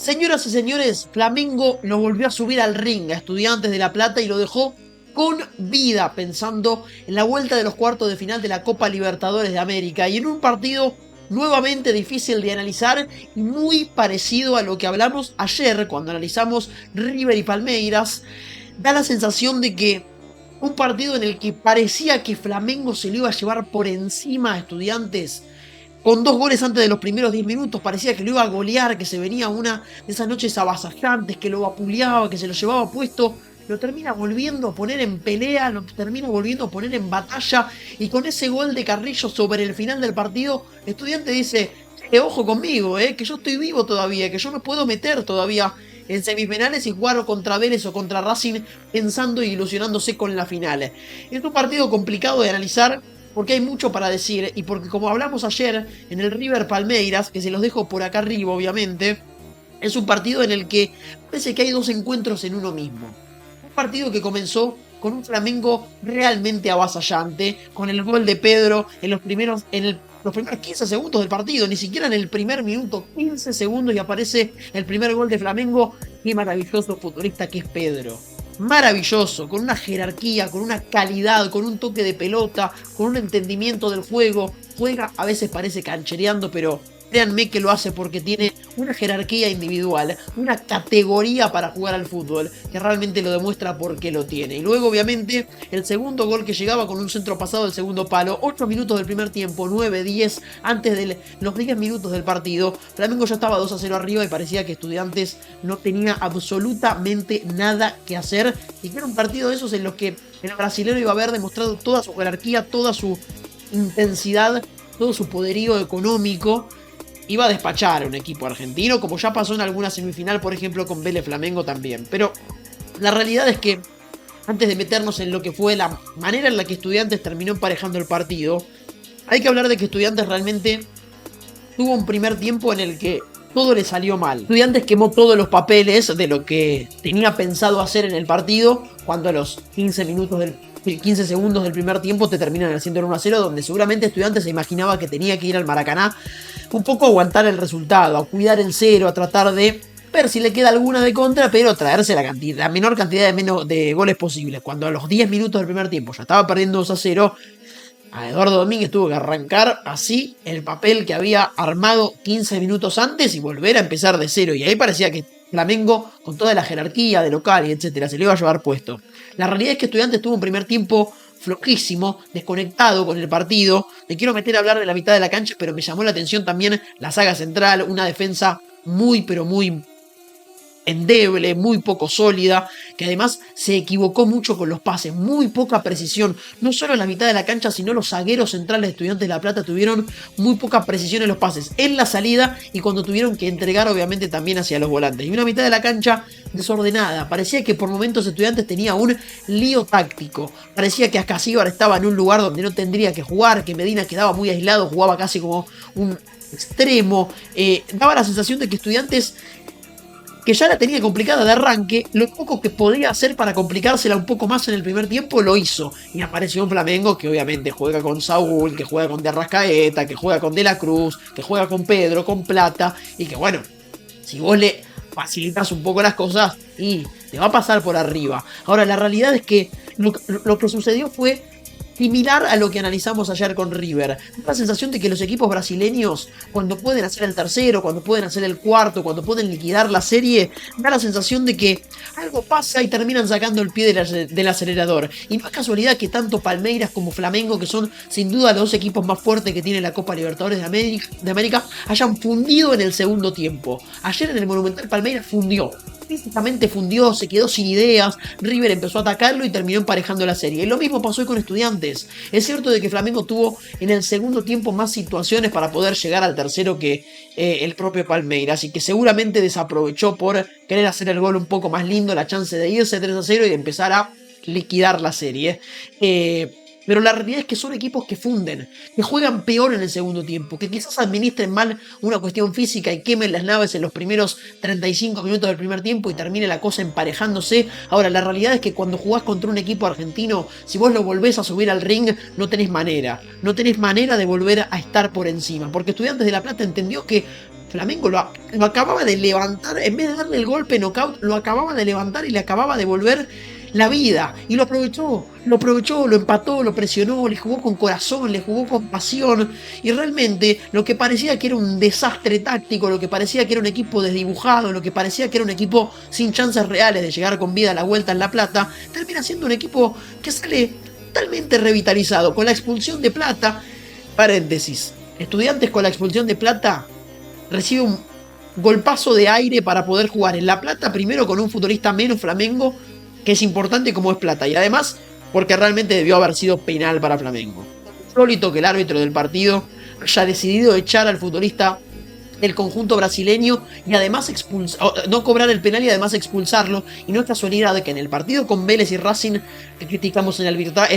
Señoras y señores, Flamengo lo volvió a subir al ring a Estudiantes de La Plata y lo dejó con vida, pensando en la vuelta de los cuartos de final de la Copa Libertadores de América y en un partido nuevamente difícil de analizar y muy parecido a lo que hablamos ayer cuando analizamos River y Palmeiras. Da la sensación de que un partido en el que parecía que Flamengo se lo iba a llevar por encima a Estudiantes, con 2 goles antes de los primeros 10 minutos, parecía que lo iba a golear, que se venía una de esas noches avasallantes, que lo vapuleaba, que se lo llevaba puesto, lo termina volviendo a poner en pelea, lo termina volviendo a poner en batalla, y con ese gol de Carrillo sobre el final del partido, Estudiante dice, ojo conmigo, que yo estoy vivo todavía, que yo me puedo meter todavía en semifinales y jugar contra Vélez o contra Racing pensando y ilusionándose con la final. Es un partido complicado de analizar, porque hay mucho para decir y porque, como hablamos ayer en el River Palmeiras, que se los dejo por acá arriba obviamente, es un partido en el que parece que hay dos encuentros en uno mismo. Un partido que comenzó con un Flamengo realmente avasallante, con el gol de Pedro en los primeros 15 segundos del partido, ni siquiera en el primer minuto, 15 segundos y aparece el primer gol de Flamengo. Qué maravilloso futbolista que es Pedro. Maravilloso, con una jerarquía, con una calidad, con un toque de pelota, con un entendimiento del juego. Juega, a veces parece canchereando, pero créanme que lo hace porque tiene una jerarquía individual, una categoría para jugar al fútbol, que realmente lo demuestra porque lo tiene. Y luego, obviamente, el segundo gol que llegaba con un centro pasado del segundo palo, 8 minutos del primer tiempo, 9, 10, antes de los 10 minutos del partido, Flamengo ya estaba 2-0 arriba y parecía que Estudiantes no tenía absolutamente nada que hacer, y que era un partido de esos en los que el brasileño iba a haber demostrado toda su jerarquía, toda su intensidad, todo su poderío económico. Iba a despachar a un equipo argentino, como ya pasó en alguna semifinal, por ejemplo, con Vélez Flamengo también. Pero la realidad es que, antes de meternos en lo que fue la manera en la que Estudiantes terminó emparejando el partido, hay que hablar de que Estudiantes realmente tuvo un primer tiempo en el que todo le salió mal. Estudiantes quemó todos los papeles de lo que tenía pensado hacer en el partido, cuando a los 15 segundos del primer tiempo te terminan haciendo el 1-0, donde seguramente Estudiantes se imaginaba que tenía que ir al Maracaná un poco a aguantar el resultado, a cuidar el cero, a tratar de ver si le queda alguna de contra, pero traerse la menor cantidad de goles posibles. Cuando a los 10 minutos del primer tiempo ya estaba perdiendo 2-0, a Eduardo Domínguez tuvo que arrancar así el papel que había armado 15 minutos antes y volver a empezar de cero. Y ahí parecía que Flamengo, con toda la jerarquía de local y etcétera, se le iba a llevar puesto. La realidad es que Estudiantes tuvo un primer tiempo flojísimo, desconectado con el partido. Me quiero meter a hablar de la mitad de la cancha, pero me llamó la atención también la saga central, una defensa muy pero muy endeble, muy poco sólida, que además se equivocó mucho con los pases, muy poca precisión, no solo en la mitad de la cancha, sino los zagueros centrales de Estudiantes de La Plata tuvieron muy poca precisión en los pases, en la salida y cuando tuvieron que entregar obviamente también hacia los volantes. Y una mitad de la cancha desordenada, parecía que por momentos Estudiantes tenía un lío táctico, parecía que Ascasíbar estaba en un lugar donde no tendría que jugar, que Medina quedaba muy aislado, jugaba casi como un extremo, daba la sensación de que Estudiantes, que ya la tenía complicada de arranque, lo poco que podía hacer para complicársela un poco más en el primer tiempo lo hizo. Y apareció un Flamengo que obviamente juega con Saúl, que juega con De Arrascaeta, que juega con De la Cruz, que juega con Pedro, con Plata, y que bueno, si vos le facilitas un poco las cosas, y te va a pasar por arriba. Ahora, la realidad es que lo que sucedió fue similar a lo que analizamos ayer con River. Da la sensación de que los equipos brasileños, cuando pueden hacer el tercero, cuando pueden hacer el cuarto, cuando pueden liquidar la serie, da la sensación de que algo pasa y terminan sacando el pie del acelerador. Y no es casualidad que tanto Palmeiras como Flamengo, que son sin duda los dos equipos más fuertes que tiene la Copa Libertadores de América, hayan fundido en el segundo tiempo. Ayer en el Monumental Palmeiras fundió. Físicamente fundió, se quedó sin ideas, River empezó a atacarlo y terminó emparejando la serie. Y lo mismo pasó con Estudiantes. Es cierto de que Flamengo tuvo en el segundo tiempo más situaciones para poder llegar al tercero que el propio Palmeiras, y que seguramente desaprovechó por querer hacer el gol un poco más lindo, la chance de irse 3-0 y de empezar a liquidar la serie. Pero la realidad es que son equipos que funden, que juegan peor en el segundo tiempo, que quizás administren mal una cuestión física y quemen las naves en los primeros 35 minutos del primer tiempo y termine la cosa emparejándose. Ahora, la realidad es que cuando jugás contra un equipo argentino, si vos lo volvés a subir al ring, no tenés manera de volver a estar por encima, porque Estudiantes de La Plata entendió que Flamengo lo acababa de levantar, en vez de darle el golpe knockout, lo acababa de levantar y le acababa de volver la vida. Y lo aprovechó, lo empató, lo presionó, le jugó con corazón, le jugó con pasión. Y realmente lo que parecía que era un desastre táctico, lo que parecía que era un equipo desdibujado, lo que parecía que era un equipo sin chances reales de llegar con vida a la vuelta en La Plata, termina siendo un equipo que sale totalmente revitalizado. Con la expulsión de Plata, paréntesis, Estudiantes con la expulsión de Plata recibe un golpazo de aire para poder jugar en La Plata, primero con un futbolista menos Flamengo, que es importante como es Plata, y además porque realmente debió haber sido penal para Flamengo. Insólito que el árbitro del partido haya decidido echar al futbolista del conjunto brasileño y además no cobrar el penal y además expulsarlo. Y no es casualidad de que en el partido con Vélez y Racing que criticamos el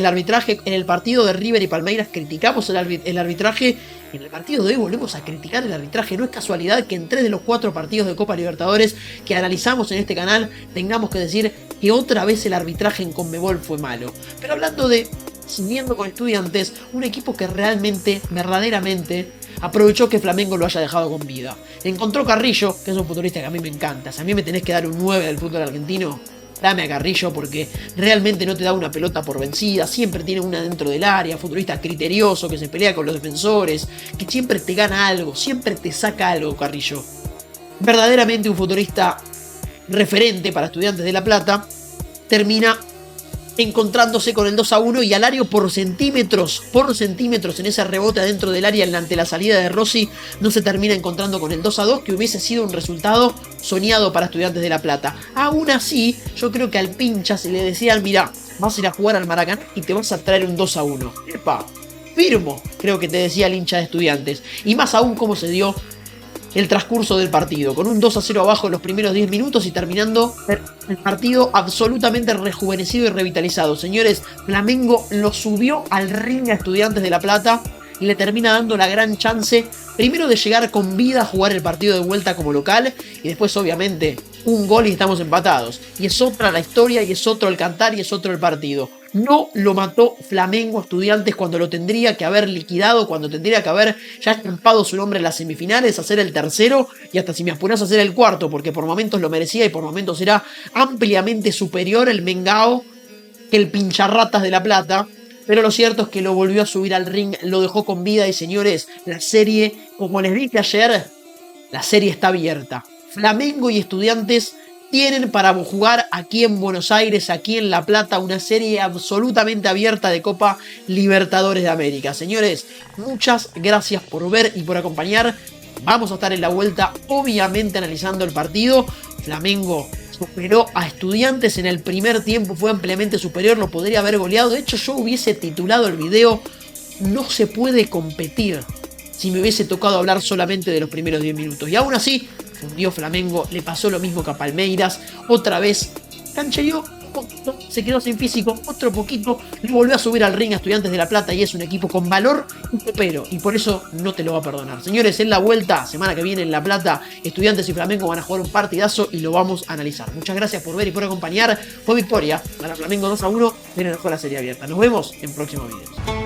arbitraje, en el partido de River y Palmeiras criticamos el arbitraje, y en el partido de hoy volvemos a criticar el arbitraje. No es casualidad que en 3 de los 4 partidos de Copa Libertadores que analizamos en este canal tengamos que decir que otra vez el arbitraje en Conmebol fue malo. Pero hablando de, siguiendo con Estudiantes, un equipo que realmente, verdaderamente aprovechó que Flamengo lo haya dejado con vida. Encontró Carrillo, que es un futbolista que a mí me encanta. Si a mí me tenés que dar un 9 del fútbol argentino, dame a Carrillo, porque realmente no te da una pelota por vencida, siempre tiene una dentro del área, futbolista criterioso, que se pelea con los defensores, que siempre te gana algo, siempre te saca algo, Carrillo. Verdaderamente un futbolista referente para Estudiantes de La Plata, termina encontrándose con el 2-1 y Alario por centímetros en ese rebote adentro del área ante la salida de Rossi no se termina encontrando con el 2-2, que hubiese sido un resultado soñado para Estudiantes de La Plata. Aún así, yo creo que al pincha se le decían, mirá, vas a ir a jugar al Maracaná y te vas a traer un 2-1. Epa, firmo, creo que te decía el hincha de Estudiantes. Y más aún cómo se dio el transcurso del partido, con un 2-0 abajo en los primeros 10 minutos y terminando el partido absolutamente rejuvenecido y revitalizado. Señores, Flamengo lo subió al ring a Estudiantes de La Plata y le termina dando la gran chance, primero de llegar con vida a jugar el partido de vuelta como local, y después obviamente un gol y estamos empatados. Y es otra la historia, y es otro el cantar, y es otro el partido. No lo mató Flamengo a Estudiantes cuando lo tendría que haber liquidado, cuando tendría que haber ya estampado su nombre en las semifinales, hacer el tercero y hasta si me apuras a hacer el cuarto, porque por momentos lo merecía y por momentos era ampliamente superior el Mengao que el pincharratas de La Plata. Pero lo cierto es que lo volvió a subir al ring, lo dejó con vida y señores, la serie, como les dije ayer, la serie está abierta. Flamengo y Estudiantes tienen para jugar aquí en Buenos Aires, aquí en La Plata, una serie absolutamente abierta de Copa Libertadores de América. Señores, muchas gracias por ver y por acompañar. Vamos a estar en la vuelta, obviamente analizando el partido. Flamengo superó a Estudiantes en el primer tiempo, fue ampliamente superior, lo podría haber goleado. De hecho, yo hubiese titulado el video "No se puede competir", si me hubiese tocado hablar solamente de los primeros 10 minutos. Y aún así, fundió Flamengo, le pasó lo mismo que a Palmeiras, otra vez canchereó un poquito, se quedó sin físico, otro poquito, le volvió a subir al ring a Estudiantes de La Plata y es un equipo con valor y copero, y por eso no te lo va a perdonar. Señores, en la vuelta, semana que viene en La Plata, Estudiantes y Flamengo van a jugar un partidazo y lo vamos a analizar. Muchas gracias por ver y por acompañar. Fue victoria para Flamengo 2-1, viene mejor la serie abierta. Nos vemos en próximos videos.